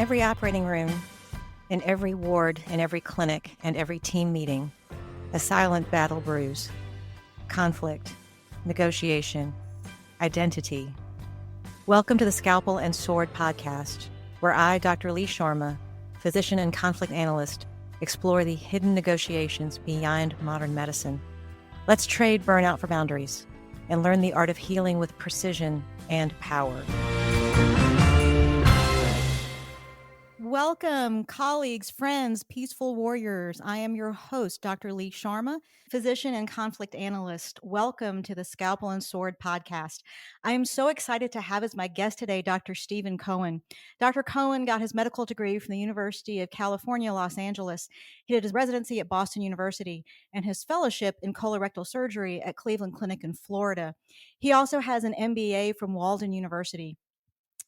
every operating room, in every ward, in every clinic, and every team meeting, a silent battle brews. Conflict, negotiation, identity. Welcome to the Scalpel and Sword podcast, where I, Dr. Lee Sharma, physician and conflict analyst, explore the hidden negotiations beyond modern medicine. Let's trade burnout for boundaries and learn the art of healing with precision and power. Welcome, colleagues, friends, peaceful warriors. I am your host, Dr. Lee Sharma, physician and conflict analyst. Welcome to the Scalpel and Sword podcast. I am so excited to have as my guest today Dr. Stephen Cohen. Dr. Cohen got his medical degree from the University of California, Los Angeles. He did his residency at Boston University and his fellowship in colorectal surgery at Cleveland Clinic in Florida. He also has an MBA from Walden University.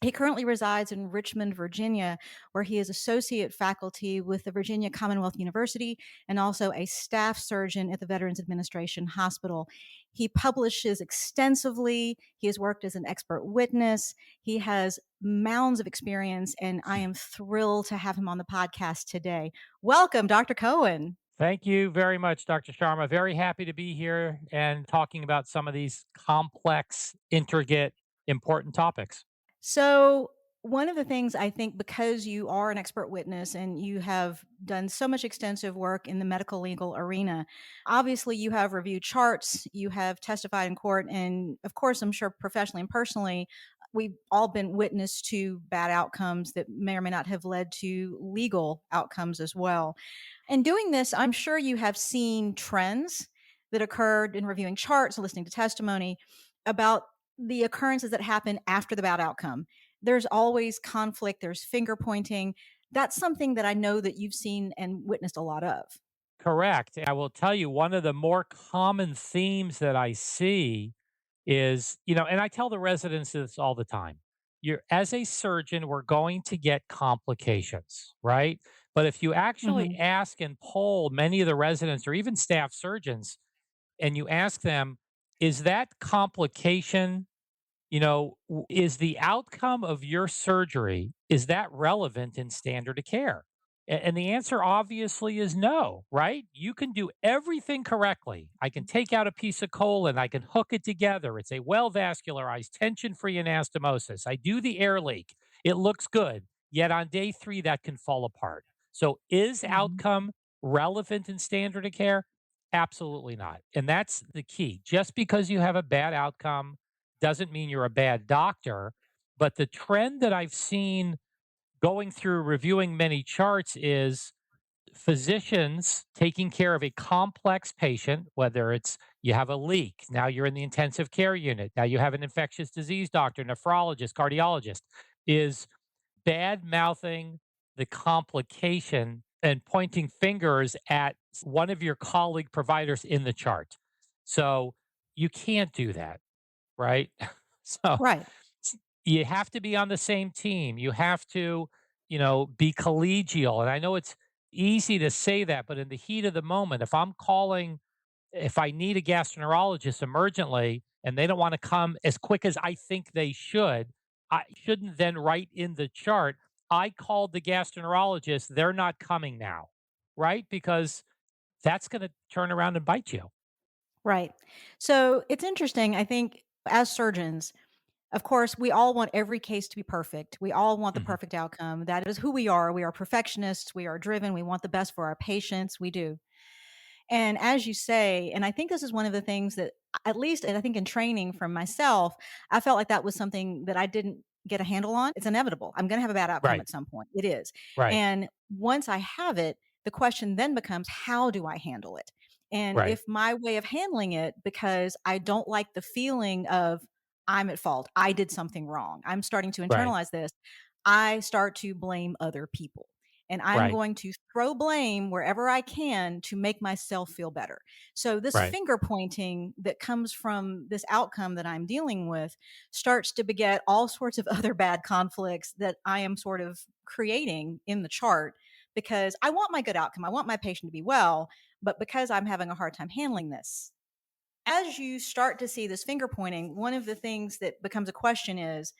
He currently resides in Richmond, Virginia, where he is associate faculty with the Virginia Commonwealth University and also a staff surgeon at the Veterans Administration Hospital. He publishes extensively. He has worked as an expert witness. He has mounds of experience, and I am thrilled to have him on the podcast today. Welcome, Dr. Cohen. Thank you very much, Dr. Sharma. Very happy to be here and talking about some of these complex, intricate, important topics. So, one of the things I think, because you are an expert witness and you have done so much extensive work in the medical legal arena, obviously you have reviewed charts, you have testified in court, and of course, I'm sure professionally and personally, we've all been witness to bad outcomes that may or may not have led to legal outcomes as well. In doing this, I'm sure you have seen trends that occurred in reviewing charts and listening to testimony about the occurrences that happen after the bad outcome. There's always conflict, there's finger pointing. That's something that I know that you've seen and witnessed a lot of. Correct. I will tell you, one of the more common themes that I see is, and I tell the residents this all the time. As a surgeon, we're going to get complications, right? But if you actually Mhm. ask and poll many of the residents or even staff surgeons, and you ask them, is that complication, is the outcome of your surgery, is that relevant in standard of care? And the answer obviously is no, right? You can do everything correctly. I can take out a piece of colon, I can hook it together. It's a well vascularized, tension free anastomosis. I do the air leak. It looks good. Yet on day 3, that can fall apart. So is Mhm. outcome relevant in standard of care? Absolutely not. And that's the key. Just because you have a bad outcome doesn't mean you're a bad doctor. But the trend that I've seen going through reviewing many charts is physicians taking care of a complex patient, whether it's you have a leak, now you're in the intensive care unit, now you have an infectious disease doctor, nephrologist, cardiologist, is bad mouthing the complication and pointing fingers at one of your colleague providers in the chart. So you can't do that, right? So Right. you have to be on the same team. You have to, be collegial. And I know it's easy to say that, but in the heat of the moment, if I need a gastroenterologist emergently and they don't want to come as quick as I think they should, I shouldn't then write in the chart, I called the gastroenterologist, they're not coming now, right? Because that's going to turn around and bite you. Right. So it's interesting. I think as surgeons, of course, we all want every case to be perfect. We all want the Mhm. perfect outcome. That is who we are. We are perfectionists. We are driven. We want the best for our patients. We do. And as you say, and I think this is one of the things that, at least, and I think in training from myself, I felt like that was something that I didn't get a handle on. It's inevitable. I'm going to have a bad outcome Right, at some point. It is. right, And once I have it, the question then becomes, how do I handle it? And right, if my way of handling it, because I don't like the feeling of I'm at fault, I did something wrong, I'm starting to right, internalize this, I start to blame other people. And I'm right, going to throw blame wherever I can to make myself feel better. So, this right, finger pointing that comes from this outcome that I'm dealing with starts to beget all sorts of other bad conflicts that I am sort of creating in the chart because I want my good outcome. I want my patient to be well, but because I'm having a hard time handling this. As you start to see this finger pointing, one of the things that becomes a question is,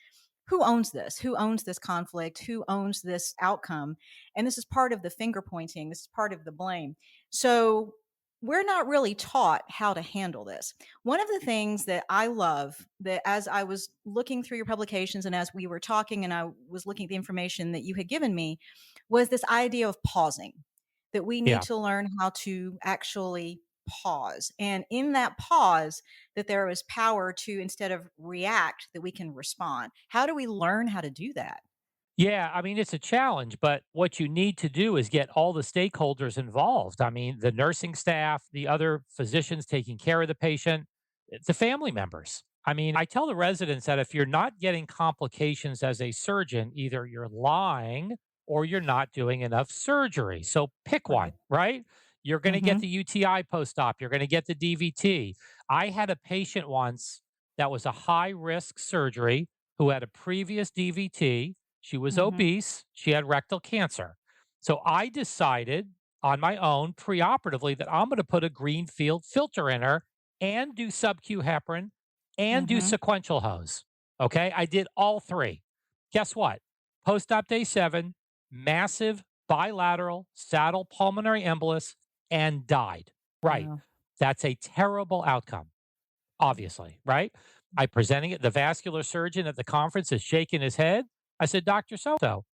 who owns this? Who owns this conflict? Who owns this outcome? And this is part of the finger pointing. This is part of the blame. So we're not really taught how to handle this. One of the things that I love that as I was looking through your publications and as we were talking and I was looking at the information that you had given me was this idea of pausing, that we need Yeah. to learn how to actually pause. And in that pause, that there is power to instead of react, that we can respond. How do we learn how to do that? Yeah, I mean, it's a challenge, but what you need to do is get all the stakeholders involved. I mean, the nursing staff, the other physicians taking care of the patient, the family members. I mean, I tell the residents that if you're not getting complications as a surgeon, either you're lying or you're not doing enough surgery. So pick one, Right. right? You're going to get Mhm. the UTI post op, you're going to get the DVT. I had a patient once that was a high risk surgery who had a previous DVT. She was Mhm. obese. She had rectal cancer. So I decided on my own preoperatively that I'm going to put a Greenfield filter in her and do sub Q heparin and do Mhm. sequential hose. Okay. I did all three. Guess what? Post op day 7, massive bilateral saddle pulmonary embolus and died. Right. Wow. That's a terrible outcome, obviously, right? I presenting it. The vascular surgeon at the conference is shaking his head. I said, Dr. So,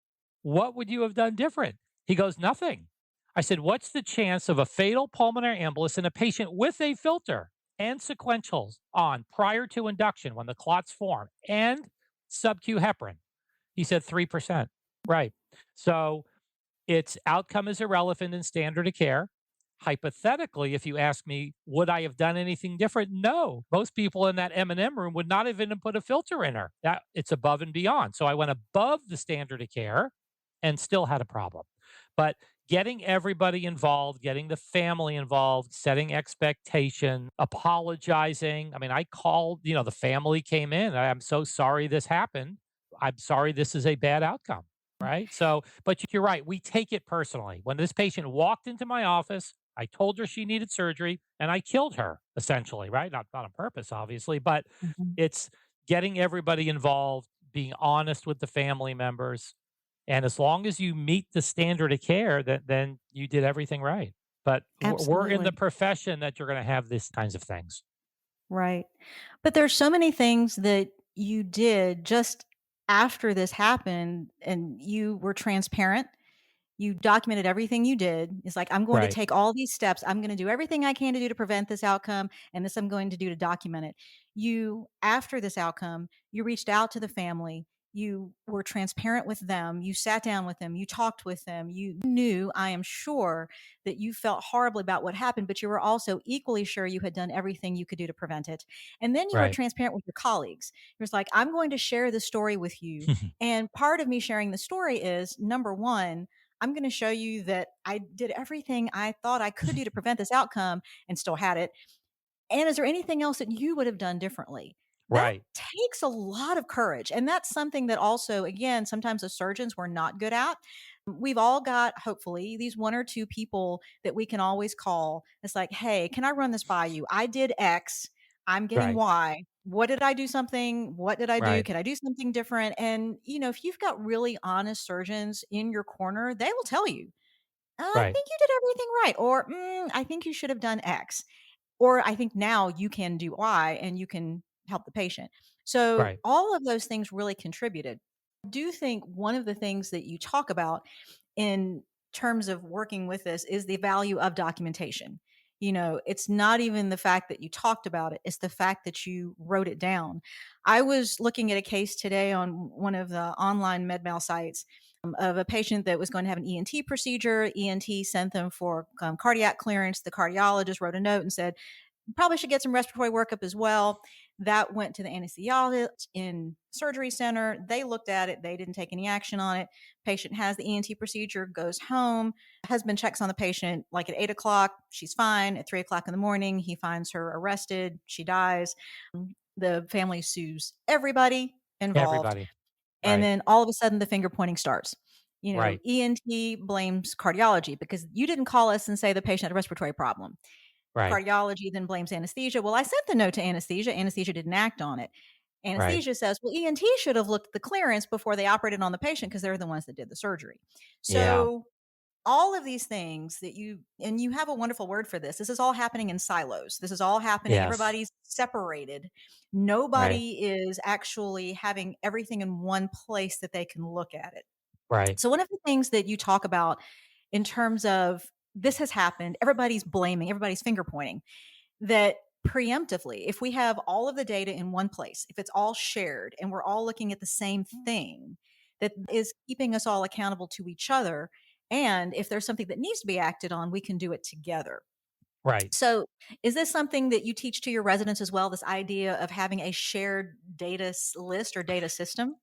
what would you have done different? He goes, nothing. I said, what's the chance of a fatal pulmonary embolus in a patient with a filter and sequentials on prior to induction when the clots form and sub Q heparin? He said 3%. Right. So its outcome is irrelevant in standard of care. Hypothetically, if you ask me, would I have done anything different? No. Most people in that M&M room would not have even put a filter in her. That it's above and beyond. So I went above the standard of care and still had a problem. But getting everybody involved, getting the family involved, setting expectation, apologizing. I mean, I called, the family came in. I'm so sorry this happened. I'm sorry this is a bad outcome. Right. So, but you're right. We take it personally. When this patient walked into my office, I told her she needed surgery and I killed her essentially. Right. Not on purpose, obviously, but Mhm. it's getting everybody involved, being honest with the family members. And as long as you meet the standard of care, then you did everything right. But we're in the Absolutely. profession that you're going to have these kinds of things. Right. But there's so many things that you did just after this happened and you were transparent. You documented everything you did. It's like, "I'm going to Right. take all these steps. I'm gonna do everything I can to do to prevent this outcome, and this I'm going to do to document it." You after this outcome, you reached out to the family. You were transparent with them. You sat down with them. You talked with them. You knew, I am sure, that you felt horribly about what happened, but you were also equally sure you had done everything you could do to prevent it. And then you were Right. transparent with your colleagues. It was like, "I'm going to share this story with you." And part of me sharing the story is, number 1, I'm going to show you that I did everything I thought I could do to prevent this outcome and still had it. And is there anything else that you would have done differently? That Right. takes a lot of courage. And that's something that also, again, sometimes as surgeons, we're not good at. We've all got, hopefully, these 1 or 2 people that we can always call. It's like, hey, can I run this by you? I did X. I'm getting Right. Y. What did I do something? What did I do? Right. Can I do something different? And, if you've got really honest surgeons in your corner, they will tell you, I Right. think you did everything right. Or I think you should have done X. Or I think now you can do Y and you can help the patient. So Right. all of those things really contributed. I do think one of the things that you talk about in terms of working with this is the value of documentation. It's not even the fact that you talked about it, it's the fact that you wrote it down. I was looking at a case today on one of the online med mal sites of a patient that was going to have an ENT procedure. ENT sent them for cardiac clearance. The cardiologist wrote a note and said, probably should get some respiratory workup as well. That went to the anesthesiologist in surgery center. They looked at it. They didn't take any action on it. Patient has the ENT procedure, goes home. Husband checks on the patient like at 8 o'clock. She's fine. At 3 o'clock in the morning, he finds her arrested. She dies. The family sues everybody involved. Everybody. And Right. then all of a sudden the finger pointing starts. Right. ENT blames cardiology because you didn't call us and say the patient had a respiratory problem. Right. Cardiology then blames anesthesia. Well, I sent the note to anesthesia. Anesthesia didn't act on it. Right. Anesthesia says, well, ENT should have looked at the clearance before they operated on the patient because they're the ones that did the surgery. Yeah. So all of these things that you have a wonderful word for this. This is all happening in silos. This is all happening. Yes. Everybody's separated. Right. Nobody is actually having everything in one place that they can look at it. Right. So one of the things that you talk about in terms of this has happened, everybody's blaming, everybody's finger pointing that preemptively, if we have all of the data in one place, if it's all shared and we're all looking at the same thing, that is keeping us all accountable to each other. And if there's something that needs to be acted on, we can do it together. Right. So, is this something that you teach to your residents as well? This idea of having a shared list or data system?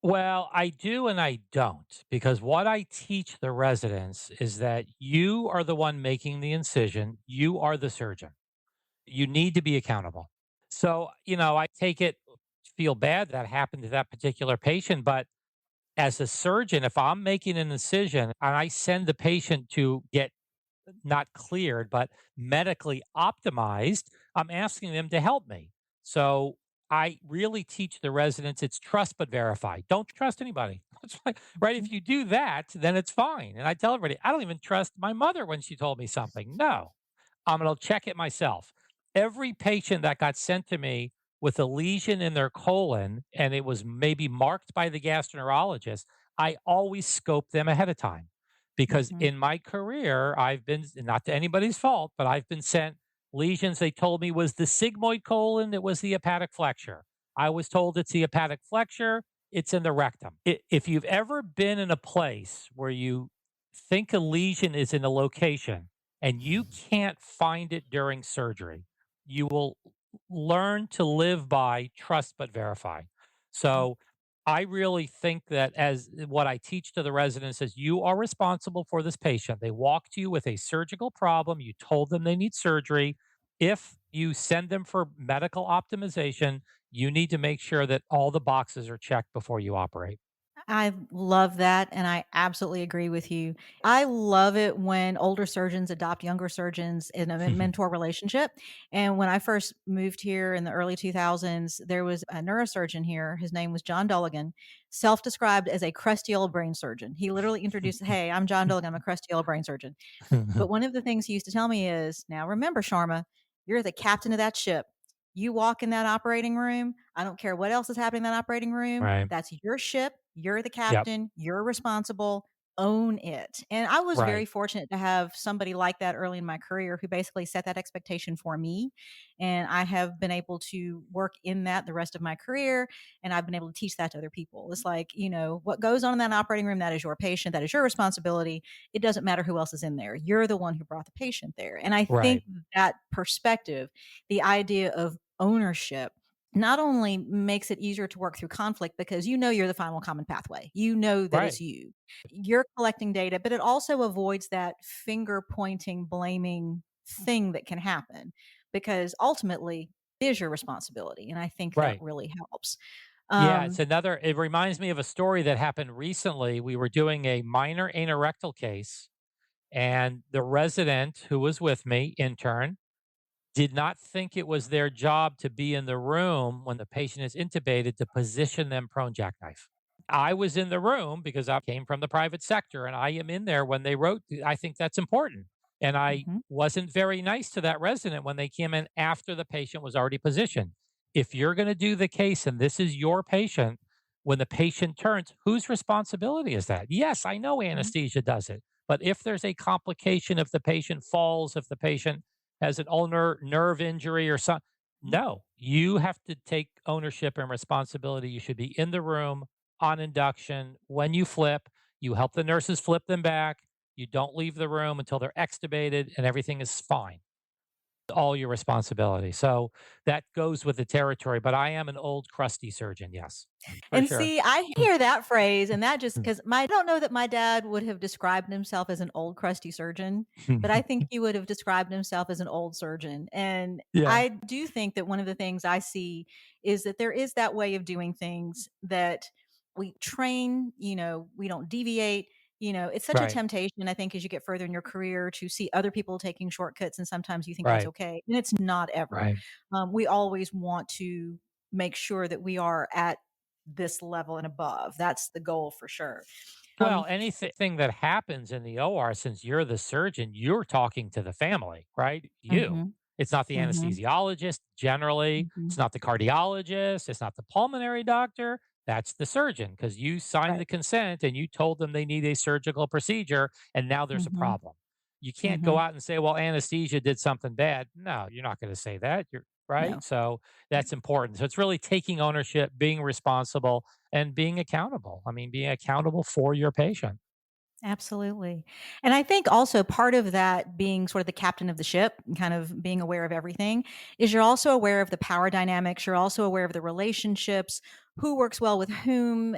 Well, I do and I don't, because what I teach the residents is that you are the one making the incision. You are the surgeon. You need to be accountable. So, I take it, feel bad that happened to that particular patient, but as a surgeon, if I'm making an incision and I send the patient to get not cleared, but medically optimized, I'm asking them to help me. So I really teach the residents it's trust but verify. Don't trust anybody. Right. Mhm. If you do that, then it's fine. And I tell everybody, I don't even trust my mother when she told me something. No, I'm going to check it myself. Every patient that got sent to me with a lesion in their colon and it was maybe marked by the gastroenterologist, I always scope them ahead of time because Mhm. in my career, I've been, not to anybody's fault, but I've been sent lesions they told me was the sigmoid colon, it was the hepatic flexure. I was told it's the hepatic flexure, it's in the rectum. If you've ever been in a place where you think a lesion is in a location and you can't find it during surgery, you will learn to live by trust but verify. Mm. So I really think that as what I teach to the residents is you are responsible for this patient. They walk to you with a surgical problem. You told them they need surgery. If you send them for medical optimization, you need to make sure that all the boxes are checked before you operate. I love that, and I absolutely agree with you. I love it when older surgeons adopt younger surgeons in a mentor relationship. And when I first moved here in the early 2000s, there was a neurosurgeon here. His name was John Dulligan, self-described as a crusty old brain surgeon. He literally introduced, "Hey, I'm John Dulligan. I'm a crusty old brain surgeon." But one of the things he used to tell me is, "Now remember, Sharma, you're the captain of that ship. You walk in that operating room, I don't care what else is happening in that operating room, Right. that's your ship, you're the Yep. captain, you're responsible, own it." And I was very Right. fortunate to have somebody like that early in my career who basically set that expectation for me, and I have been able to work in that the rest of my career, and I've been able to teach that to other people. It's like, what goes on in that operating room, that is your patient, that is your responsibility. It doesn't matter who else is in there. You're the one who brought the patient there. And I think Right. that perspective, the idea of ownership, not only makes it easier to work through conflict because you're the final common pathway. You know that it's Right. you. You're collecting data, but it also avoids that finger pointing, blaming thing that can happen because ultimately it is your responsibility. And I think that Right. really helps. Yeah, it's Um, another it reminds me of a story that happened recently. We were doing a minor anorectal case, and the resident who was with me, intern, did not think it was their job to be in the room when the patient is intubated to position them prone jackknife. I was in the room because I came from the private sector and I am in there when they wrote, I think that's important. And I mhm, wasn't very nice to that resident when they came in after the patient was already positioned. If you're going to do the case and this is your patient, when the patient turns, whose responsibility is that? Yes, I know mhm, anesthesia does it. But if there's a complication, if the patient falls, if the patient has an ulnar nerve injury or something, mhm. no, you have to take ownership and responsibility. You should be in the room on induction. When you flip, you help the nurses flip them back. You don't leave the room until they're extubated and everything is fine. All your responsibility. So that goes with the territory. But I am an old, crusty surgeon. Yes, for And sure. see, I hear that phrase, and that just because my I don't know that my dad would have described himself as an old crusty surgeon, but I think he would have described himself as an old surgeon. And Yeah. I do think that one of the things I see is that there is that way of doing things that we train, we don't deviate. It's such a Right. temptation, I think, as you get further in your career to see other people taking shortcuts, and sometimes you think that's Right. okay. And it's not ever. Right. We always want to make sure that we are at this level and above. That's the goal for sure. Well, anything that happens in the OR, since you're the surgeon, you're talking to the family, right? You. Mhm, It's not the mhm, anesthesiologist generally. mhm. It's not the cardiologist. It's not the pulmonary doctor. That's the surgeon because you signed Right. the consent and you told them they need a surgical procedure and now there's a Mhm, problem. You can't go mhm. out and say, well, anesthesia did something bad. No, you're not going to say that. You're right. No. So that's important. So it's really taking ownership, being responsible, and being accountable. I mean, being accountable for your patient. Absolutely. And I think also part of that being sort of the captain of the ship and kind of being aware of everything is you're also aware of the power dynamics. You're also aware of the relationships, who works well with whom,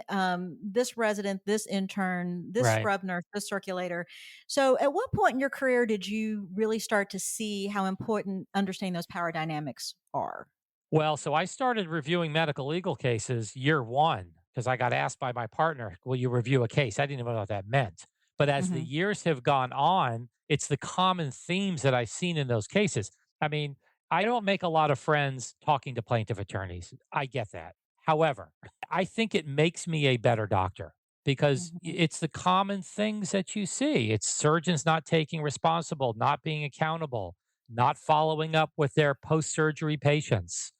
this resident, this intern, this Right. scrub nurse, this circulator. So, at what point in your career did you really start to see how important understanding those power dynamics are? Well, so I started reviewing medical legal cases year one because I got asked by my partner, will you review a case? I didn't even know what that meant. But as the Hmm. years have gone on, it's the common themes that I've seen in those cases. I mean, I don't make a lot of friends talking to plaintiff attorneys. I get that. However, I think it makes me a better doctor because Hmm. it's the common things that you see. It's surgeons not taking responsible, not being accountable, not following up with their post surgery patients,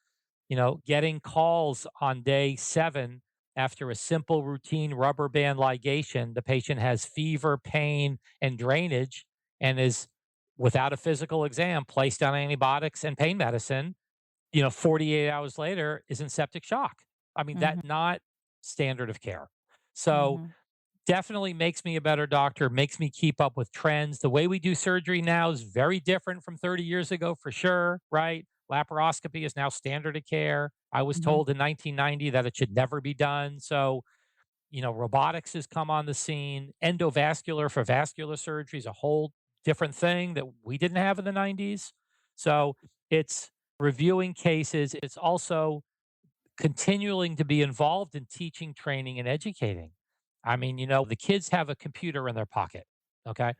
getting calls on day 7 after a simple routine rubber band ligation. The patient has fever, pain, and drainage and is, without a physical exam, placed on antibiotics and pain medicine. 48 hours later is in septic shock. I mean, Hmm. that not standard of care. So Hmm. definitely makes me a better doctor, makes me keep up with trends. The way we do surgery now is very different from 30 years ago, for sure, right? Laparoscopy is now standard of care. I was Hmm. told in 1990 that it should never be done. So, robotics has come on the scene. Endovascular for vascular surgery is a whole different thing that we didn't have in the 90s. So, it's reviewing cases. It's also continuing to be involved in teaching, training, and educating. I mean, the kids have a computer in their pocket. Okay.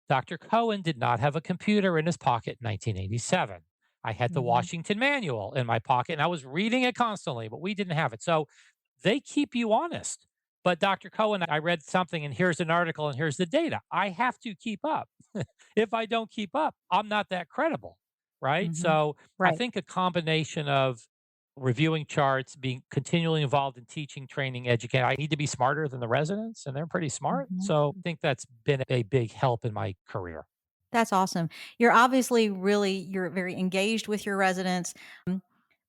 Dr. Cohen did not have a computer in his pocket in 1987. I had the Hmm. Washington Manual in my pocket and I was reading it constantly, but we didn't have it. So they keep you honest. But Dr. Cohen, I read something and here's an article and here's the data. I have to keep up. If I don't keep up, I'm not that credible. Right. Hmm. So I Right. think a combination of reviewing charts, being continually involved in teaching, training, educating. I need to be smarter than the residents, and they're pretty smart. Mhm. So I think that's been a big help in my career. That's awesome. You're very engaged with your residents, um,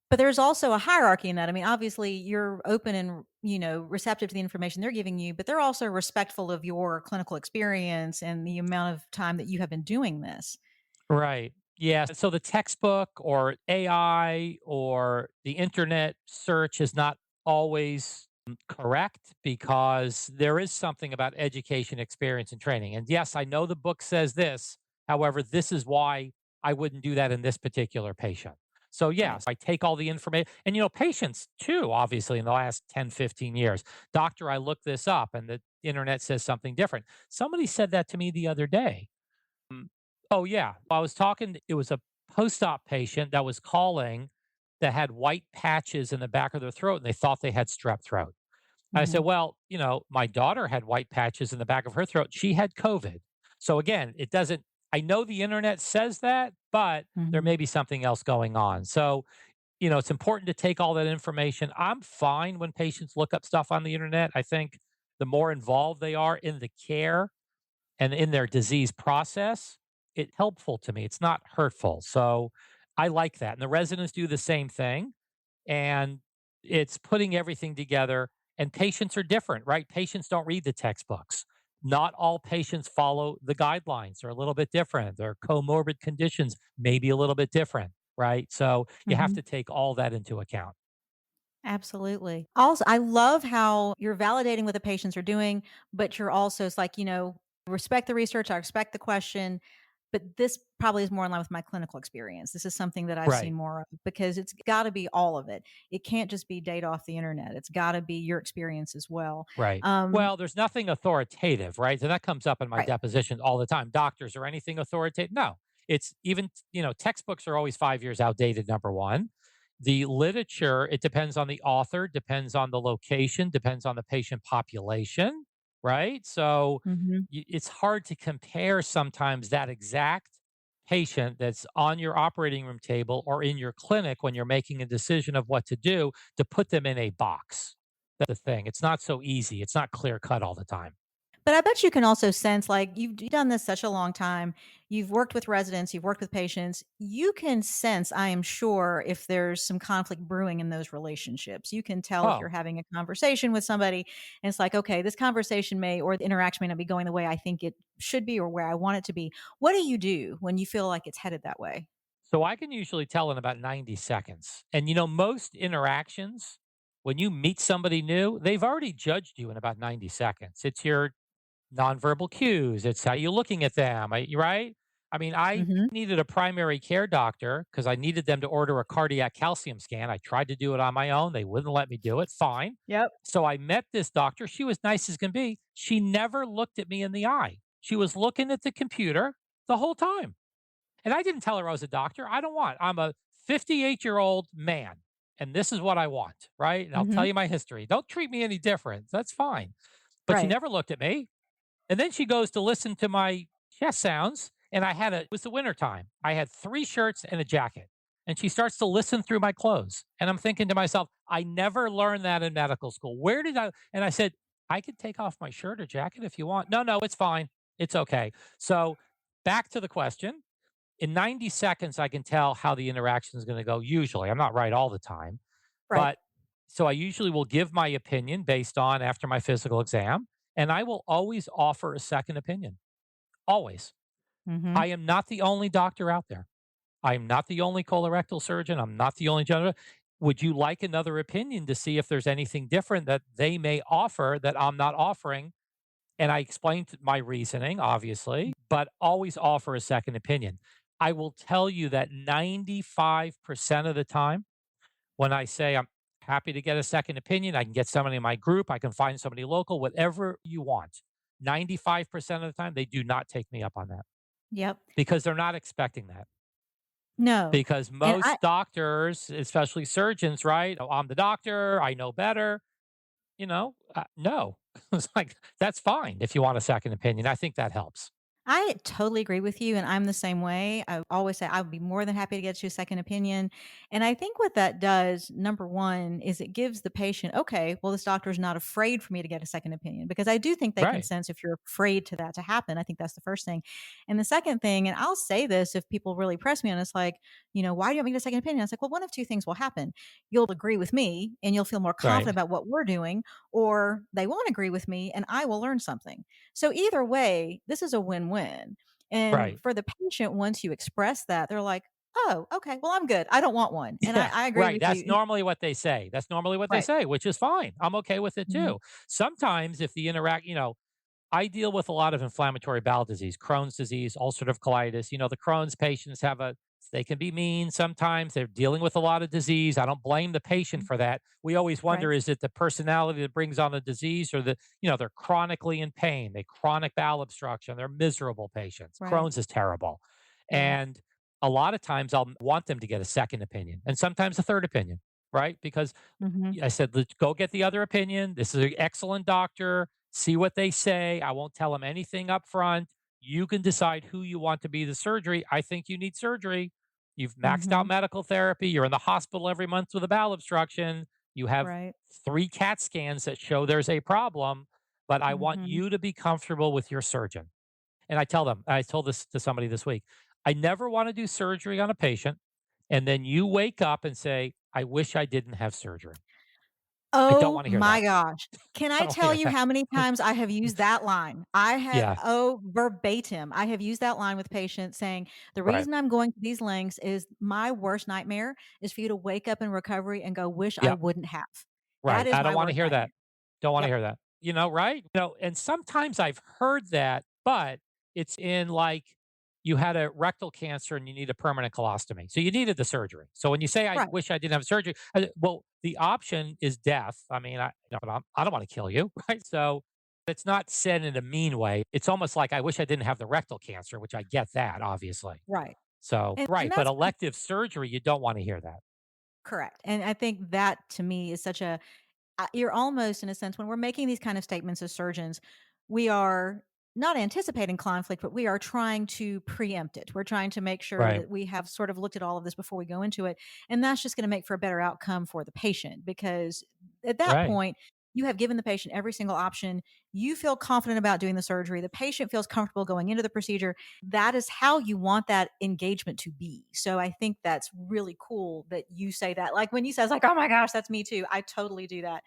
but there's also a hierarchy in that. I mean, obviously, you're open and, receptive to the information they're giving you, but they're also respectful of your clinical experience and the amount of time that you have been doing this. Right. Yeah. So the textbook or AI or the internet search is not always correct because there is something about education, experience, and training. And yes, I know the book says this. However, this is why I wouldn't do that in this particular patient. So, Right. yes, I take all the information. And, patients too, obviously, in the last 10, 15 years. Doctor, I looked this up and the internet says something different. Somebody said that to me the other day. Mm, oh, yeah. I was talking, it was a post-op patient that was calling that had white patches in the back of their throat, and they thought they had strep throat. I said, Mhm. "Well, my daughter had white patches in the back of her throat. She had COVID." So again, it doesn't I know the internet says that, but there Mhm. may be something else going on. So, it's important to take all that information. I'm fine when patients look up stuff on the internet. I think the more involved they are in the care and in their disease process, it's helpful to me. It's not hurtful. So I like that. And the residents do the same thing. And it's putting everything together. And patients are different, right? Patients don't read the textbooks. Not all patients follow the guidelines. They're a little bit different. Their comorbid conditions may be a little bit different, right? So you have Mhm. to take all that into account. Absolutely. Also, I love how you're validating what the patients are doing, but you're also it's like, respect the research, I respect the question, but this probably is more in line with my clinical experience. This is something that I've seen Right. more of because it's got to be all of it. It can't just be data off the internet. It's got to be your experience as well. Right. Um, Well, there's nothing authoritative, right? So that comes up in my right. deposition all the time. Doctors or anything authoritative? No. It's even, textbooks are always 5 years outdated, number one. The literature, it depends on the author, depends on the location, depends on the patient population, right? So Mhm. it's hard to compare sometimes that exact patient that's on your operating room table or in your clinic when you're making a decision of what to do to put them in a box. That's the thing. It's not so easy. It's not clear cut all the time. But I bet you can also sense, like, you've done this such a long time. You've worked with residents, you've worked with patients. You can sense, I am sure, if there's some conflict brewing in those relationships. You can tell if you're Oh, having a conversation with somebody and it's like, okay, this conversation may or the interaction may not be going the way I think it should be or where I want it to be. What do you do when you feel like it's headed that way? so I can usually tell in about 90 seconds. And most interactions, when you meet somebody new, they've already judged you in about 90 seconds. It's your nonverbal cues. It's how you're looking at them, right? I mean, I Mhm. needed a primary care doctor because I needed them to order a cardiac calcium scan. I tried to do it on my own. They wouldn't let me do it. Fine. Yep. So I met this doctor. She was nice as can be. She never looked at me in the eye. She was looking at the computer the whole time. And I didn't tell her I was a doctor. I'm a 58-year-old man, and this is what I want, right? And I'll tell Mhm. you my history. Don't treat me any different. That's fine. But she Right. never looked at me. And then she goes to listen to my chest sounds. And it was the winter time. I had 3 shirts and a jacket. And she starts to listen through my clothes. And I'm thinking to myself, I never learned that in medical school. Where did I? And I said, I could take off my shirt or jacket if you want. No, no, it's fine. It's okay. So back to the question. In 90 seconds, I can tell how the interaction is going to go. Usually, I'm not right all the time. Right. But so I usually will give my opinion based on after my physical exam, and I will always offer a second opinion. Always. Mhm. I am not the only doctor out there. I am not the only colorectal surgeon. I'm not the only general. Would you like another opinion to see if there's anything different that they may offer that I'm not offering? And I explained my reasoning, obviously, but always offer a second opinion. I will tell you that 95% of the time, when I say I'm happy to get a second opinion, I can get somebody in my group, I can find somebody local, whatever you want. 95% of the time, they do not take me up on that Yep. because they're not expecting that. No. Because And I most doctors, especially surgeons, right? Oh, I'm the doctor, I know better. No, it's like that's fine if you want a second opinion. I think that helps. I totally agree with you, and I'm the same way. I always say I would be more than happy to get you a second opinion. And I think what that does, number one, is it gives the patient, okay, well, this doctor is not afraid for me to get a second opinion because I do think they can Right, sense if you're afraid to that to happen. I think that's the first thing. And the second thing, and I'll say this if people really press me on, it's like, why do you want me to get a second opinion? I was like, well, one of two things will happen. You'll agree with me and you'll feel more right, confident about what we're doing, or they won't agree with me and I will learn something. So either way, this is a win-win. And right. for the patient, once you express that, they're like, "Oh, okay. Well, I'm good. I don't want one." And I Yeah, I agree right. with That's you. normally what they say. That's normally what they Right. say, which is fine. I'm okay with it Mhm. too. Sometimes if the interact, I deal with a lot of inflammatory bowel disease, Crohn's disease, ulcerative colitis. The Crohn's patients they can be mean sometimes. They're dealing with a lot of disease. I don't blame the patient Mm. for that. We always Right. wonder, is it the personality that brings on the disease or they're chronically in pain, they chronic bowel obstruction, they're miserable patients. Right. Crohn's is terrible. Yeah. And a lot of times I'll want them to get a second opinion and sometimes a third opinion, right? Because Mhm. I said, let's go get the other opinion. This is an excellent doctor. See what they say. I won't tell them anything up front. You can decide who you want to be the surgery. I think you need surgery. You've maxed out Mhm. medical therapy. You're in the hospital every month with a bowel obstruction. You have Right. 3 CAT scans that show there's a problem, but I want Mhm. you to be comfortable with your surgeon. And I told this to somebody this week. I never want to do surgery on a patient. And then you wake up and say, I wish I didn't have surgery. I don't Oh wanna hear my that. gosh. Can I I don't tell hear you that. how many times I have used that line? Yeah, Verbatim, I have used that line with patients saying, "The right. reason I'm going to these lengths is my worst nightmare is for you to wake up in recovery and go, 'Wish I Yep, wouldn't have.'" That right. is I don't my wanna worst hear nightmare. that. Don't wanna Yep. hear that. Right? And sometimes I've heard that, but it's in, like, you had a rectal cancer and you need a permanent colostomy, so you needed the surgery. So when you say, "I Right. wish I didn't have surgery," well, the option is death. I mean, but I don't wanna kill you, right? So it's not said in a mean way. It's almost like, "I wish I didn't have the rectal cancer," which I get that, obviously. Right. So And right, but that's what elective surgery, you don't wanna hear that. Correct. And I think that to me is such a you're almost in a sense when we're making these kind of statements as surgeons, we are not anticipating conflict, but we are trying to preempt it. We're trying to make sure Right. that we have sort of looked at all of this before we go into it. And that's just going to make for a better outcome for the patient because at that Right. point, you have given the patient every single option. You feel confident about doing the surgery. The patient feels comfortable going into the procedure. That is how you want that engagement to be. So I think that's really cool that you say that. Like when you say, "I was like, oh my gosh, that's me too." I totally do that.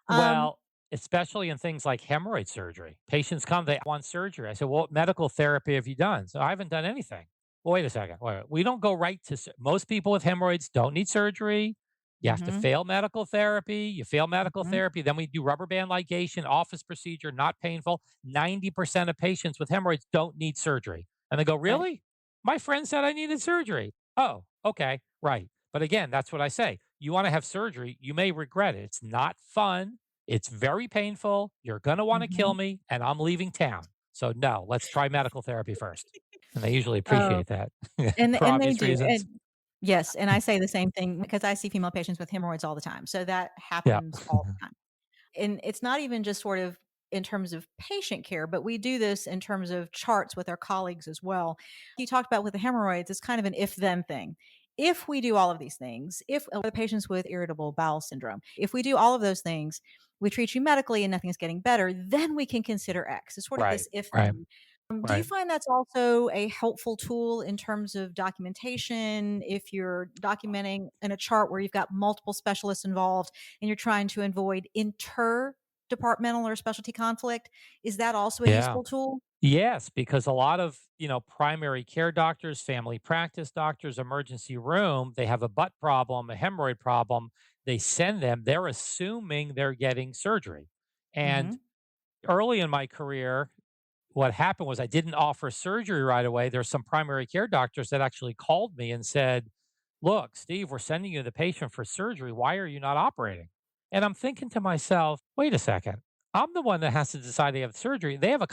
Um, Well, especially in things like hemorrhoid surgery. Patients come, they want surgery. I said, "Well, what medical therapy have you done?" So I haven't done anything. Well, wait a second. Wait, we don't go right to most people with hemorrhoids don't need surgery. You have to mhm, fail medical therapy. You fail medical mhm, therapy. Then we do rubber band ligation, office procedure, not painful. 90% of patients with hemorrhoids don't need surgery. And they go, right. "Really? My friend said I needed surgery." Oh, okay. Right. But again, that's what I say. You want to have surgery, you may regret it. It's not fun. It's very painful. You're going to want to kill Mhm. me, and I'm leaving town. So, no, let's try medical therapy first. And they usually Oh, appreciate that for and they obvious do, reasons. and yes, and I say the same thing because I see female patients with hemorrhoids all the time, so that Yeah. happens all the time. And it's not even just sort of in terms of patient care, but we do this in terms of charts with our colleagues as well. You talked about with the hemorrhoids, it's kind of an if then thing. If we do all of these things, if the patients with irritable bowel syndrome, if we do all of those things, we treat you medically and nothing's getting better, then we can consider X. It's sort of Right. this if Right. then. Do you Right. find that's also a helpful tool in terms of documentation? If you're documenting in a chart where you've got multiple specialists involved and you're trying to avoid interdepartmental or specialty conflict, is that also a Yeah. useful tool? Yes, because a lot of, primary care doctors, family practice doctors, emergency room, they have a butt problem, a hemorrhoid problem. They send them, they're assuming they're getting surgery. And Mhm, early in my career, what happened was I didn't offer surgery right away. There's some primary care doctors that actually called me and said, "Look, Steve, we're sending you the patient for surgery. Why are you not operating?" And I'm thinking to myself, wait a second. I'm the one that has to decide they have surgery. They have a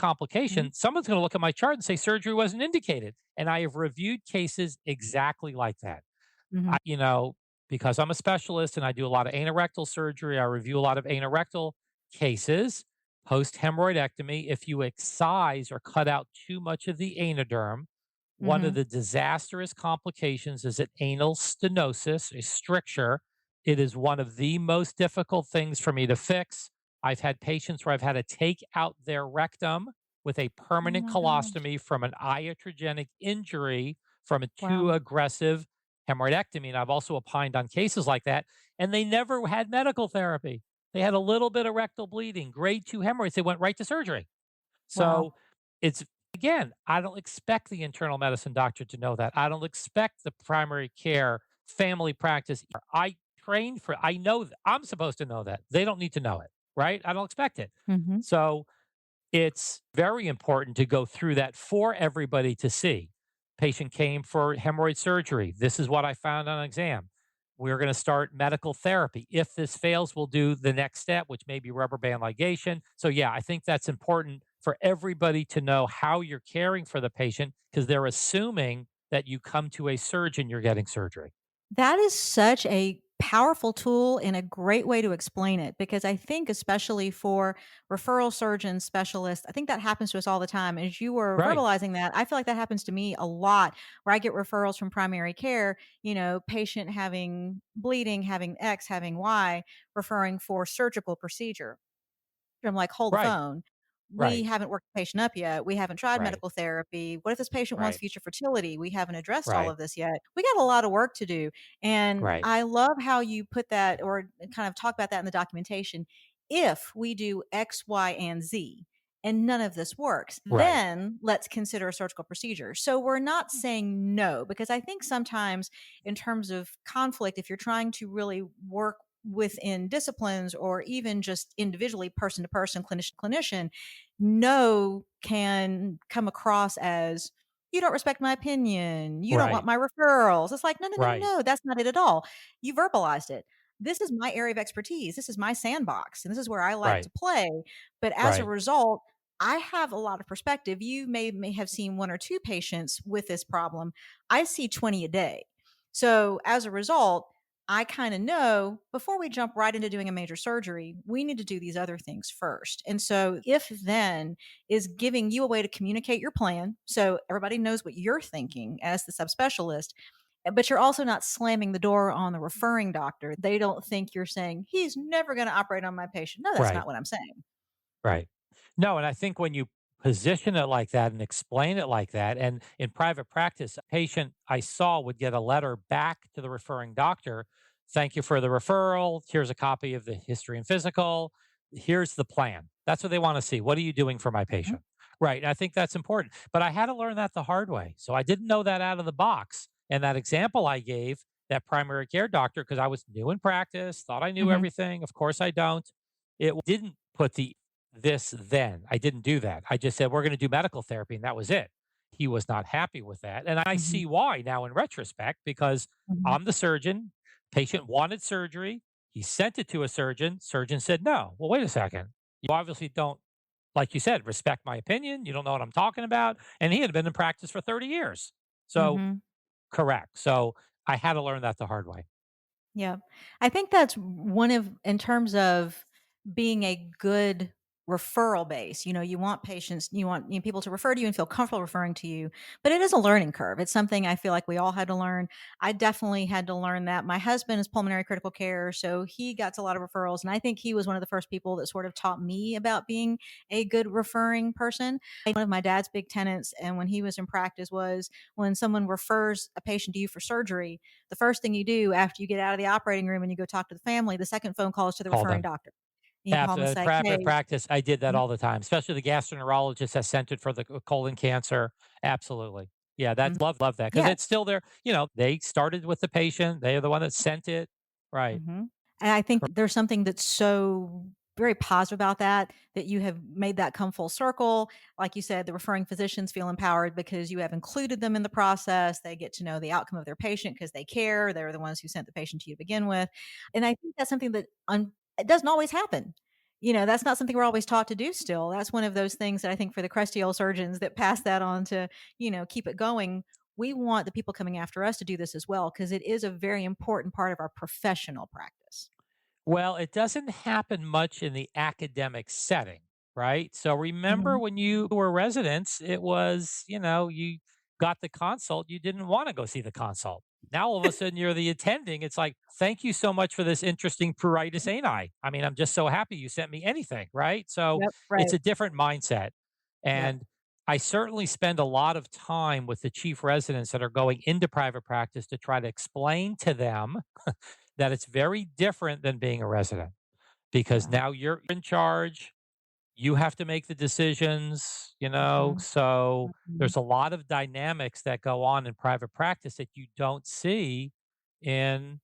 mhm, complication. Someone's going to look at my chart and say surgery wasn't indicated. And I have reviewed cases exactly like that. mhm. You know, because I'm a specialist and I do a lot of anorectal surgery, I review a lot of anorectal cases, post hemorrhoidectomy. If you excise or cut out too much of the anoderm, one of Mhm. the disastrous complications is an anal stenosis, a stricture. It is one of the most difficult things for me to fix. I've had patients where I've had to take out their rectum with a Oh permanent my gosh. colostomy from an iatrogenic injury from a too Wow. aggressive hemorrhoidectomy. And I've also opined on cases like that, and they never had medical therapy. They had a little bit of rectal bleeding, grade 2 hemorrhoids. They went right to surgery. Wow. So it's again, I don't expect the internal medicine doctor to know that. I don't expect the primary care family practice. I trained for I know I'm supposed to know that. They don't need to know it, right? I don't expect it. Mhm. So it's very important to go through that for everybody to see. Patient came for hemorrhoid surgery. This is what I found on exam. We're going to start medical therapy. If this fails, we'll do the next step, which may be rubber band ligation. So, yeah, I think that's important for everybody to know how you're caring for the patient because they're assuming that you come to a surgeon, you're getting surgery. That is such a powerful tool and a great way to explain it because I think especially for referral surgeons, specialists, I think that happens to us all the time. As you were Right, verbalizing that, I feel like that happens to me a lot where I get referrals from primary care, patient having bleeding, having X, having Y, referring for surgical procedure. I'm like, "Hold the right, phone. We right, haven't worked the patient up yet. We haven't tried right, medical therapy. What if this patient wants right, future fertility? We haven't addressed all right, of this yet. We got a lot of work to do." And right, I love how you put that or kind of talk about that in the documentation. If we do X, Y, and Z and none of this works, right, then let's consider a surgical procedure. So we're not saying no, because I think sometimes in terms of conflict, if you're trying to really work within disciplines or even just individually person to person clinician to clinician, no can come across as you don't respect my opinion, you don't want right, my referrals. It's like no, no, no, no, right, no, that's not it at all. You verbalized it. This is my area of expertise, this is my sandbox, and this is where I like right, to play. But as a right. result, I have a lot of perspective. You may have seen one or two patients with this problem. I see 20 a day. So as a result, I kind of know before we jump right into doing a major surgery, we need to do these other things first. And so, if then is giving you a way to communicate your plan so everybody knows what you're thinking as the subspecialist, but you're also not slamming the door on the referring doctor. They don't think you're saying, he's never going to operate on my patient. No, that's Right. not what I'm saying. Right. No, and I think when you position it like that and explain it like that, and in private practice, a patient I saw would get a letter back to the referring doctor. Thank you for the referral. Here's a copy of the history and physical. Here's the plan. That's what they want to see. What are you doing for my Mhm, patient? Right. And I think that's important. But I had to learn that the hard way. So I didn't know that out of the box. And that example I gave, that primary care doctor, because I was new in practice, thought I knew mhm, everything. Of course I don't. It didn't put the this then. I didn't do that. I just said, we're going to do medical therapy. And that was it. He was not happy with that. And I mhm, see why now in retrospect, because mhm, I'm the surgeon. Patient wanted surgery. He sent it to a surgeon. Surgeon said no. Well, wait a second. You obviously don't, like you said, respect my opinion. You don't know what I'm talking about. And he had been in practice for 30 years. So, mhm. correct. So, I had to learn that the hard way. Yeah. I think that's one of in terms of being a good referral base. You want patients, people to refer to you and feel comfortable referring to you, but it is a learning curve. It's something I feel like we all had to learn. I definitely had to learn that. My husband is pulmonary critical care, so he got a lot of referrals, and I think he was one of the first people that sort of taught me about being a good referring person. One of my dad's big tenets, and when he was in practice, was when someone refers a patient to you for surgery, the first thing you do after you get out of the operating room and you go talk to the family, the second phone call is to the Call referring them. doctor. And you call them and say, Private "Hey." practice, I did that Mhm, all the time, especially the gastroenterologist that sent it for the colon cancer. Absolutely. Yeah, mhm. love that because Yeah. it's still there. They started with the patient. They're the one that sent it. Right. Mhm. And I think there's something that's so very positive about that, that you have made that come full circle. Like you said, the referring physicians feel empowered because you have included them in the process. They get to know the outcome of their patient because they care. They're the ones who sent the patient to you to begin with. And I think that's something that it doesn't always happen. That's not something we're always taught to do still. That's one of those things that I think for the crusty old surgeons that pass that on to, keep it going, we want the people coming after us to do this as well because it is a very important part of our professional practice. Well, it doesn't happen much in the academic setting, right? So remember Mhm. when you were residents, it was, you got the consult, you didn't want to go see the consult. Now all of a sudden you're the attending. It's like, thank you so much for this interesting pruritus ani. I mean, I'm just so happy you sent me anything, right? So Yep, it's right. a different mindset. Yep. And I certainly spend a lot of time with the chief residents that are going into private practice to try to explain to them that it's very different than being a resident because Yeah. now you're in charge. You have to make the decisions, Mhm. So Mhm. there's a lot of dynamics that go on in private practice that you don't see in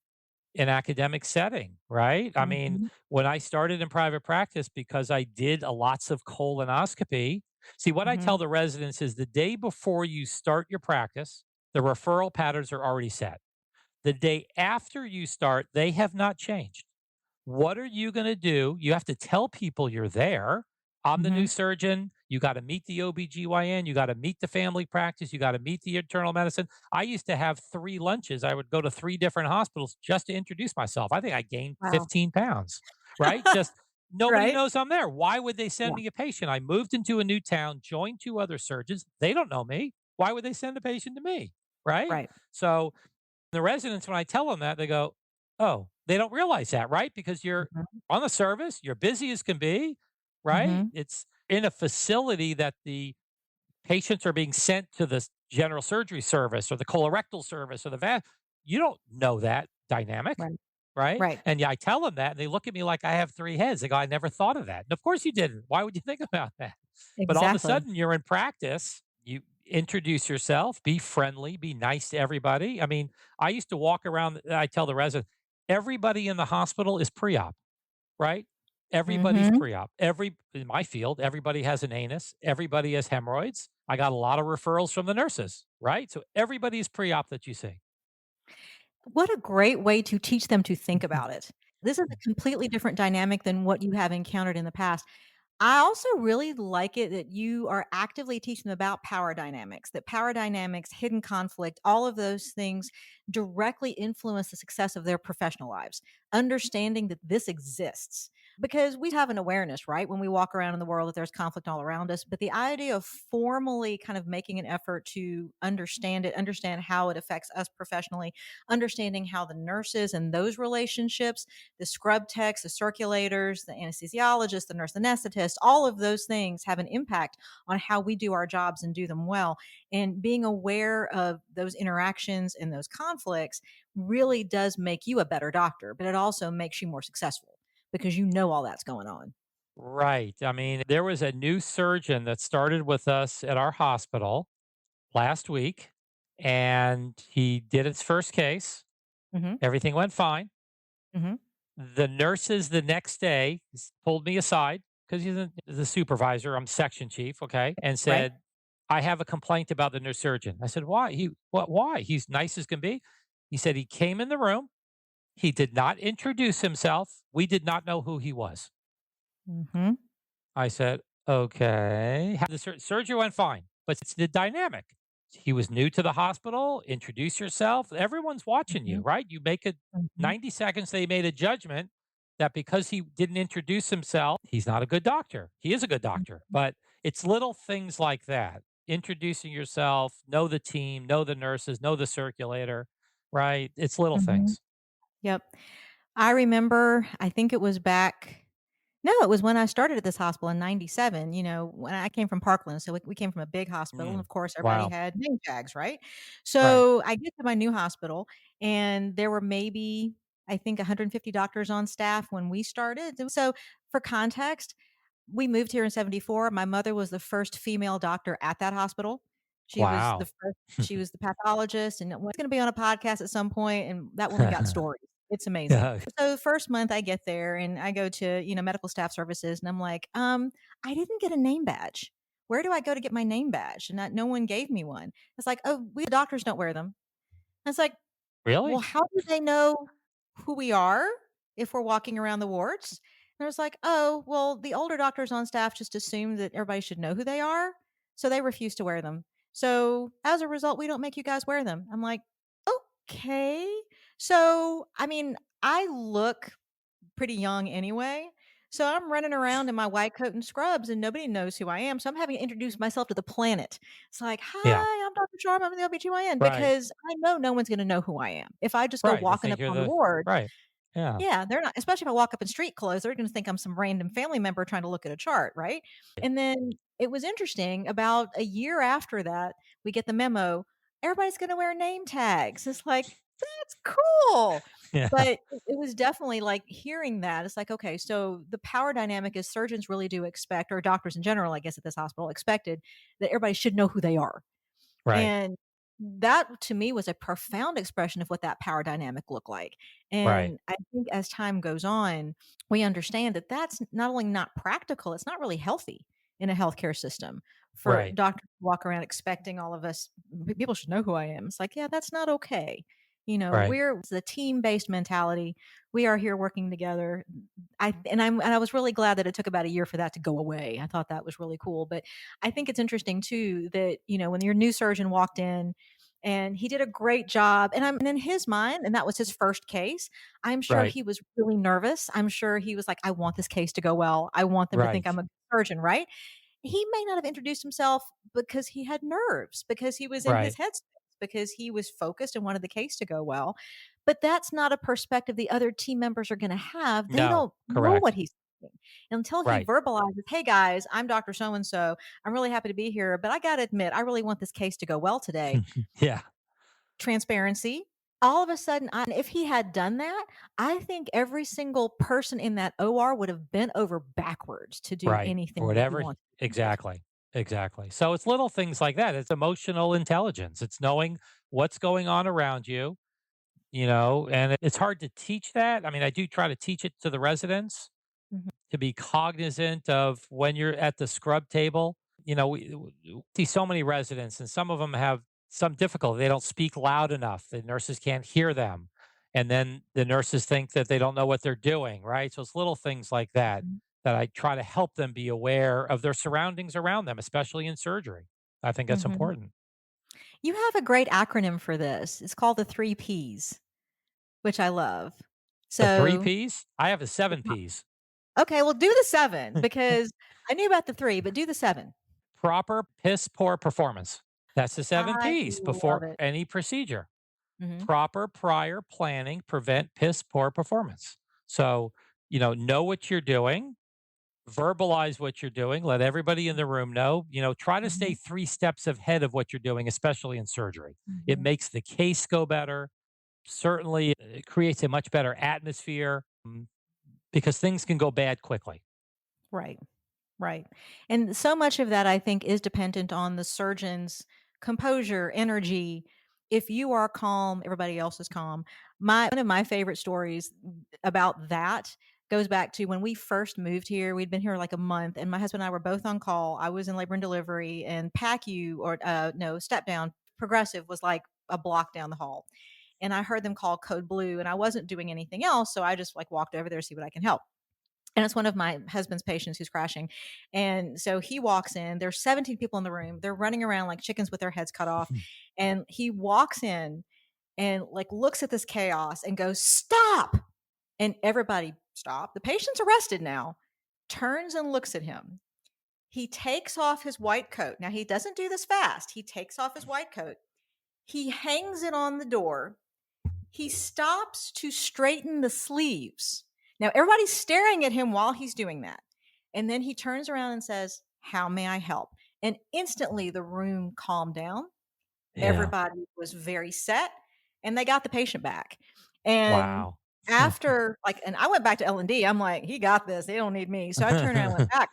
an academic setting, right? I mean, Mhm. when I started in private practice, because I did a lots of colonoscopy, see what I tell Mhm. the residents is the day before you start your practice, the referral patterns are already set. The day after you start, they have not changed. What are you going to do? You have to tell people you're there. I'm the new Mhm. surgeon. You got to meet the OBGYN. You got to meet the family practice. You got to meet the internal medicine. I used to have 3 lunches. I would go to 3 different hospitals just to introduce myself. I think I gained Wow. 15 pounds, right? Just nobody Right? knows I'm there. Why would they send Yeah. me a patient? I moved into a new town, joined 2 other surgeons. They don't know me. Why would they send a patient to me? Right. Right. So the residents, when I tell them that, they go, "Oh," they don't realize that, right? Because you're Mhm. on the service, you're busy as can be, right? Mhm. It's in a facility that the patients are being sent to the general surgery service or the colorectal service or the you don't know that dynamic, Right. right? Right. And yeah, I tell them that and they look at me like I have 3 heads. They go, "I never thought of that." And of course you didn't. Why would you think about that? But all of a Exactly. sudden you're in practice, you introduce yourself, be friendly, be nice to everybody. I mean, I used to walk around, I tell the residents, everybody in the hospital is pre-op, right? Everybody's Mhm. pre-op. In my field, everybody has an anus, everybody has hemorrhoids. I got a lot of referrals from the nurses, right? So everybody's pre-op that you see. What a great way to teach them to think Mhm. about it. This is a completely different dynamic than what you have encountered in the past. I also really like it that you are actively teaching them about power dynamics, hidden conflict, all of those things directly influence the success of their professional lives. Understanding that this exists, because we have an awareness, right, when we walk around in the world that there's conflict all around us. But the idea of formally kind of making an effort to understand it, understand how it affects us professionally, understanding how the nurses and those relationships, the scrub techs, the circulators, the anesthesiologists, the nurse anesthetist, all of those things have an impact on how we do our jobs and do them well. And being aware of those interactions and those conflicts really does make you a better doctor, but it also makes you more successful because you know all that's going on. Right. I mean, there was a new surgeon that started with us at our hospital last week, and he did his first case. Mhm. Everything went fine. Mhm. The nurses the next day pulled me aside because he's the supervisor. I'm section chief. Okay. And Right? said, I have a complaint about the new surgeon. I said, why? Why? He's nice as can be. He said, he came in the room. He did not introduce himself. We did not know who he was. Mhm. I said, "Okay." The surgery went fine, but it's the dynamic. He was new to the hospital. Introduce yourself. Everyone's watching you, Mhm. right? You make it Mhm. 90 seconds. They made a judgment that because he didn't introduce himself, he's not a good doctor. He is a good doctor, but it's little things like that. Introducing yourself, know the team, know the nurses, know the circulator, right? It's little Mhm. things. Yep. I remember, I think it was back no, it was when I started at this hospital in '97, when I came from Parkland, so we came from a big hospital, and Mm, of course, everybody wow. had name tags, right? Right. So, I get to my new hospital, and there were maybe, I think, 150 doctors on staff when we started, and so, for context, we moved here in '74. My mother was the first female doctor at that hospital. Wow. She was the pathologist, and was gonna be on a podcast at some point, and that woman got stories. It's amazing. Yeah. So the first month I get there and I go to, medical staff services and I'm like, I didn't get a name badge. Where do I go to get my name badge? And no one gave me one. It's like, oh, we doctors don't wear them. And it's like, well, Really? how do they know who we are if we're walking around the wards? And I was like, oh, well, the older doctors on staff just assume that everybody should know who they are. So they refuse to wear them. So as a result, we don't make you guys wear them. I'm like, okay. So, I mean, I look pretty young anyway. So I'm running around in my white coat and scrubs and nobody knows who I am. So I'm having to introduce myself to the planet. It's like, Yeah. hi, I'm Dr. Sharma. I'm the OBGYN Right. because I know no one's going to know who I am. If I just go Right, they walking think up you're on the the ward, right. Yeah. yeah, they're not, especially if I walk up in street clothes, they're gonna think I'm some random family member trying to look at a chart, right? And then it was interesting, about a year after that, we get the memo, everybody's gonna wear name tags. It's like, that's cool. Yeah. But it was definitely like hearing that, it's like, okay, so the power dynamic is surgeons really do expect, or doctors in general, I guess, at this hospital expected that everybody should know who they are. Right. And that to me was a profound expression of what that power dynamic looked like. Right. And I think as time goes on, we understand that that's not only not practical, it's not really healthy in a healthcare system for Right. doctors to walk around expecting all of us people should know who I am. It's like, yeah, that's not okay. Right. We're it's a team-based mentality. We are here working together. I was really glad that it took about a year for that to go away. I thought that was really cool. But I think it's interesting too that, when your new surgeon walked in and he did a great job, and in his mind, and that was his first case, I'm sure Right. he was really nervous. I'm sure he was like, I want this case to go well. I want them to think Right. I'm a good surgeon, right? He may not have introduced himself because he had nerves, because he was in his Right. headspace, because he was focused and wanted the case to go well. But that's not a perspective the other team members are gonna have. They No. don't know what Correct. he's thinking. Until he Right. verbalizes, "Hey, guys, I'm Doctor So and so. I'm really happy to be here, but I gotta admit, I really want this case to go well today." Yeah. Transparency. All of a sudden, if he had done that, I think every single person in that OR would have bent over backwards to do Right. For anything that he whatever wanted to do. exactly. Exactly. So it's little things like that. It's emotional intelligence. It's knowing what's going on around you, and it's hard to teach that. I mean, I do try to teach it to the residents Mhm, to be cognizant of when you're at the scrub table. We see so many residents, and some of them have some difficulty. They don't speak loud enough. The nurses can't hear them. And then the nurses think that they don't know what they're doing, right? So it's little things like that mhm. that I try to help them be aware of their surroundings around them, especially in surgery. I think that's Mhm. important. You have a great acronym for this. It's called the 3 Ps, which I love. The 3 So Ps? I have the the 7 top Ps. okay, well, do the 7 because I knew about the 3, but do the 7. Proper piss poor performance. That's the 7 I Ps love before it. any procedure. Mhm, Proper prior planning prevent piss poor performance. So, know what you're doing, verbalize what you're doing, let everybody in the room know, try to stay mhm, 3 steps ahead of what you're doing, especially in surgery. It mhm. makes the case go better. Certainly, it creates a much better atmosphere, because things can go bad quickly. Right. Right. And so much of that I think is dependent on the surgeon's composure, energy. If you are calm, everybody else is calm. My one of my favorite stories about that goes back to when we first moved here. We'd been here like a month and my husband and I were both on call. I was in labor and delivery and PACU or no, step down progressive was like a block down the hall. And I heard them call code blue and I wasn't doing anything else. So I just like walked over there to see what I can help, and it's one of my husband's patients who's crashing. And so he walks in. There's 17 people in the room. They're running around like chickens with their heads cut off. And he walks in and like looks at this chaos and goes, "Stop!" And everybody stop. The patient's arrested now. Turns and looks at him. He takes off his white coat. Now he doesn't do this fast. He takes off his white coat. He hangs it on the door. He stops to straighten the sleeves. Now, everybody's staring at him while he's doing that. And then he turns around and says, "How may I help?" And instantly the room calmed down. Yeah. Everybody was very set and they got the patient back. And Wow. after, like, and I went back to L&D. I'm like, he got this. They don't need me. So I turned around and went back.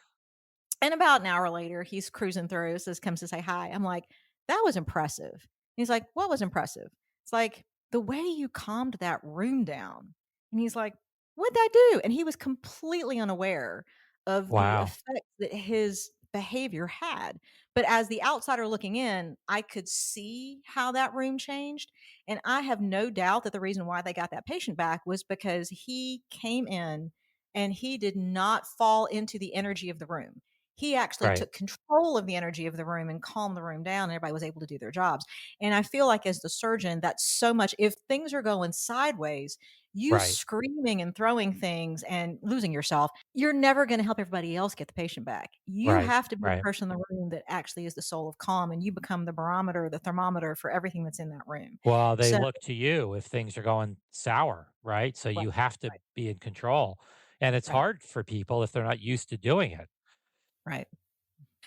And about an hour later, he's cruising through, says comes to say hi. I'm like, "That was impressive." He's like, "What was impressive?" It's like, "The way you calmed that room down." And he's like, "What'd that do?" And he was completely unaware of the Wow. effect that his behavior had. But as the outsider looking in, I could see how that room changed, and I have no doubt that the reason why they got that patient back was because he came in and he did not fall into the energy of the room. He actually Right. took control of the energy of the room and calmed the room down, and everybody was able to do their jobs. And I feel like as the surgeon, that's so much if things are going sideways, you Right. screaming and throwing things and losing yourself, you're never gonna help everybody else get the patient back. You Right. have to be the Right. person in the room that actually is the soul of calm, and you become the barometer, the thermometer for everything that's in that room. Well, they So look to you if things are going sour, right? So right, you have to right, be in control. And it's right, hard for people if they're not used to doing it. right.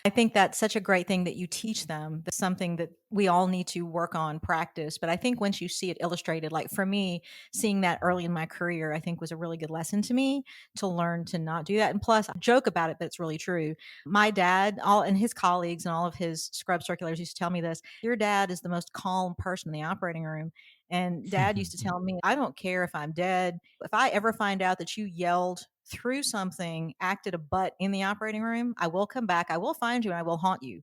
I think that's such a great thing that you teach them. That's something that we all need to work on, practice. But I think once you see it illustrated, like for me, seeing that early in my career, I think was a really good lesson to me to learn to not do that. And plus, I joke about it, but it's really true. My dad, all and his colleagues and all of his scrub circulars used to tell me this: "Your dad is the most calm person in the operating room." And dad used to tell me, "I don't care if I'm dead. If I ever find out that you yelled through something, acted a butt in the operating room, I will come back, I will find you, and I will haunt you."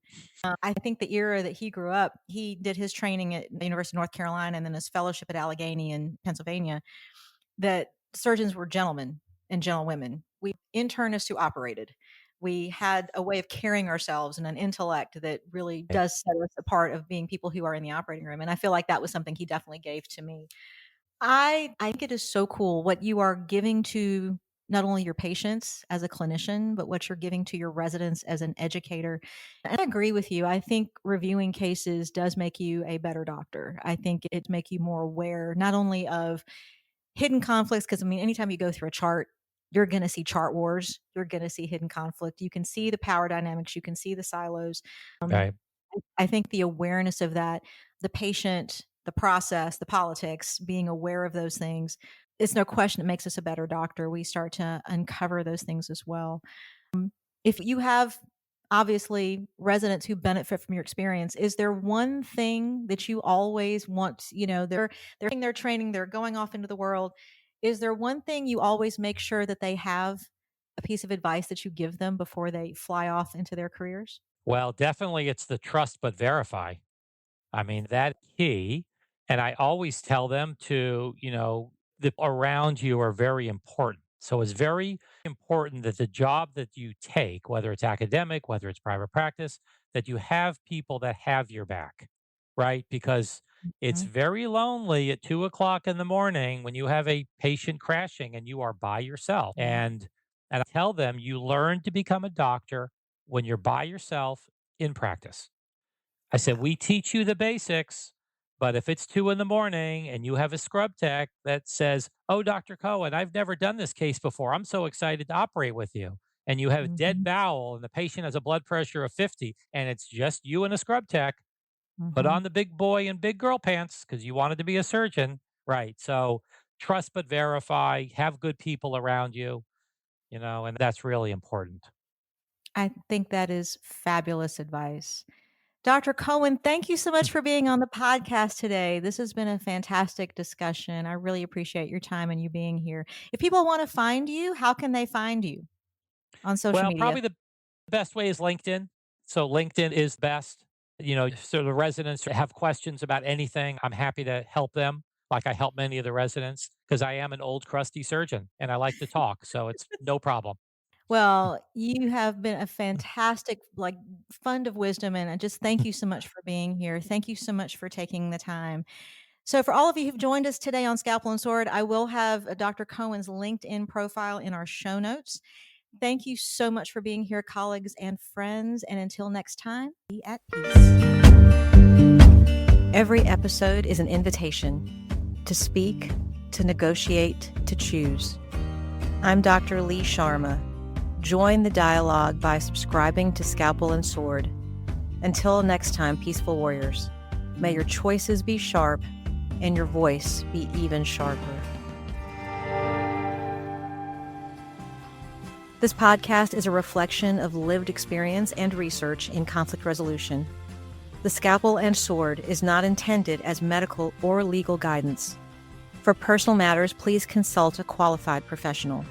I think the era that he grew up, he did his training at the University of North Carolina and then his fellowship at Allegheny in Pennsylvania, that surgeons were gentlemen and gentlewomen. We internists who operated. We had a way of carrying ourselves and an intellect that really Right. does set us apart of being people who are in the operating room. And I feel like that was something he definitely gave to me. I think it is so cool what you are giving to not only your patients as a clinician, but what you're giving to your residents as an educator. And I agree with you. I think reviewing cases does make you a better doctor. I think it make you more aware not only of hidden conflicts, because I mean, anytime you go through a chart, you're going to see chart wars. You're going to see hidden conflict. You can see the power dynamics. You can see the silos. Right. I think the awareness of that, the patient, the process, the politics, being aware of those things, it's no question it makes us a better doctor. We start to uncover those things as well. If you have obviously residents who benefit from your experience, is there one thing that you always want, they're getting their training, they're going off into the world. Is there one thing you always make sure that they have a piece of advice that you give them before they fly off into their careers? Well, definitely it's the trust but verify. I mean, that key. And I always tell them to, the around you are very important. So it's very important that the job that you take, whether it's academic, whether it's private practice, that you have people that have your back. right? Because it's Mhm. very lonely at 2 o'clock in the morning when you have a patient crashing and you are by yourself. Yeah. And I tell them you learn to become a doctor when you're by yourself in practice. I said, Wow. we teach you the basics, but if it's 2 in the morning and you have a scrub tech that says, "Oh, Dr. Cohen, I've never done this case before. I'm so excited to operate with you." And you have a dead Mhm. bowel and the patient has a blood pressure of 50 and it's just you and a scrub tech, put Mhm. on the big boy and big girl pants because you wanted to be a surgeon. Right. So trust but verify, have good people around you, and that's really important. I think that is fabulous advice. Dr. Cohen, thank you so much for being on the podcast today. This has been a fantastic discussion. I really appreciate your time and you being here. If people want to find you, how can they find you on social Well, media? probably the best way is LinkedIn. So LinkedIn is best. So the residents have questions about anything. I'm happy to help them, like I help many of the residents because I am an old crusty surgeon and I like to talk. So it's no problem. Well, you have been a fantastic, fund of wisdom, and I just thank you so much for being here. Thank you so much for taking the time. So, for all of you who've joined us today on Scalpel and Sword, I will have Dr. Cohen's LinkedIn profile in our show notes. Thank you so much for being here, colleagues and friends. And until next time, be at peace. Every episode is an invitation to speak, to negotiate, to choose. I'm Dr. Lee Sharma. Join the dialogue by subscribing to Scalpel and Sword. Until next time, peaceful warriors, may your choices be sharp and your voice be even sharper. This podcast is a reflection of lived experience and research in conflict resolution. The Scalpel and Sword is not intended as medical or legal guidance. For personal matters, please consult a qualified professional.